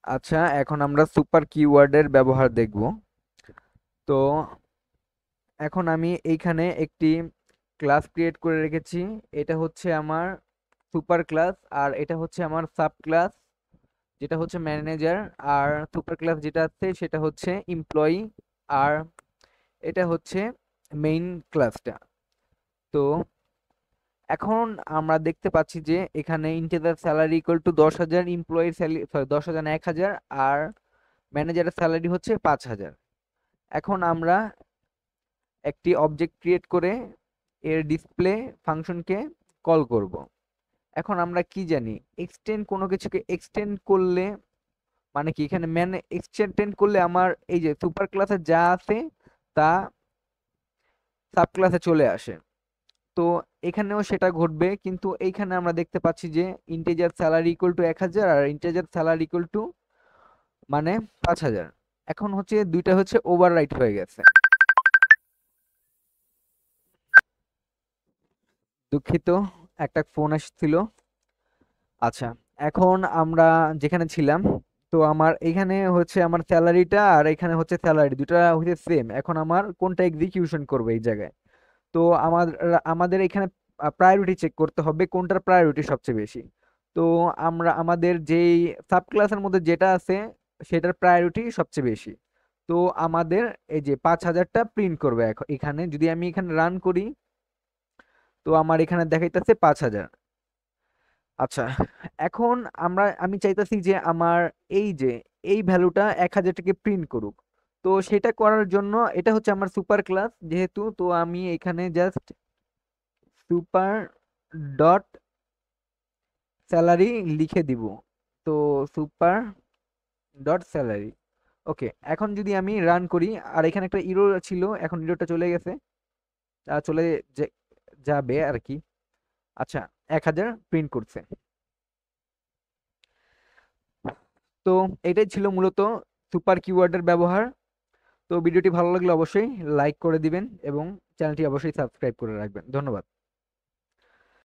আচ্ছা, এখন আমরা সুপার কিওয়ার্ডের ব্যবহার দেখব। তো এখন আমি এইখানে একটি ক্লাস ক্রিয়েট করে রেখেছি। এটা হচ্ছে আমার সুপার ক্লাস, আর এটা হচ্ছে আমার সাব ক্লাস যেটা হচ্ছে ম্যানেজার। আর সুপার ক্লাস যেটা আছে সেটা হচ্ছে এমপ্লয়ি। আর এটা হচ্ছে মেইন ক্লাসটা। তো এখন আমরা দেখতে পাচ্ছি যে এখানে integer salary equal two 10,000, employee salary sorry 10,000 না 1,000, আর ম্যানেজারের স্যালারি হচ্ছে 5,000। এখন আমরা একটি অবজেক্ট ক্রিয়েট করে এর ডিসপ্লে ফাংশনকে কল করব। এখন আমরা কি জানি, এক্সটেন্ড কোনো কিছুকে এক্সটেন্ড করলে মানে কি, এখানে এক্সটেন্ড করলে আমার এই যে সুপার ক্লাসে যা আছে তা সাব ক্লাসে চলে আসে। তো এখানেও সেটা ঘটবে, কিন্তু এইখানে আমরা দেখতে পাচ্ছি যে ইন্টিজার স্যালারি ইকুয়াল টু 1,000 আর ইন্টিজার স্যালারি ইকুয়াল টু মানে 5,000। এখন হচ্ছে দুইটা হচ্ছে ওভাররাইট হয়ে গেছে। দুঃখিত, একটা ফোন আসছিল। আচ্ছা, এখন আমরা যেখানে ছিলাম, তো আমার এখানে হচ্ছে আমার স্যালারিটা আর এখানে হচ্ছে স্যালারি, দুটা হচ্ছে সেম। এখন আমার কোনটা এক্সিকিউশন করবে এই জায়গায়? তো আমাদের আমাদের এখানে প্রায়োরিটি চেক করতে হবে কোনটার প্রায়োরিটি সবচেয়ে বেশি। তো আমরা আমাদের যেই সাব ক্লাসের মধ্যে যেটা আছে সেটার প্রায়োরিটি সবচেয়ে বেশি। তো আমাদের এই যে 5,000টা প্রিন্ট করবে। এখন এখানে যদি আমি এখানে রান করি, তো আমার এখানে দেখাইতেছে 5,000। আচ্ছা, এখন আমি চাইতেছি যে আমার এই যে এই ভ্যালুটা 1,000টাকে প্রিন্ট করুক। তো সেটা করার জন্য এটা হচ্ছে আমার সুপার ক্লাস যেহেতু, তো আমি এখানে জাস্ট সুপার ডট স্যালারি লিখে দিব। তো সুপার ডট স্যালারি। ওকে, এখন যদি আমি রান করি, আর এখানে একটা ইরো ছিল, এখন ইরোটা চলে গেছে। চলে যাবে আর কি। আচ্ছা, 1,000 প্রিন্ট করছে। তো এটাই ছিল মূলত সুপার কিওয়ার্ডের ব্যবহার। তো ভিডিওটি ভালো লাগলে অবশ্যই লাইক করে দিবেন এবং চ্যানেলটি অবশ্যই সাবস্ক্রাইব করে রাখবেন। ধন্যবাদ।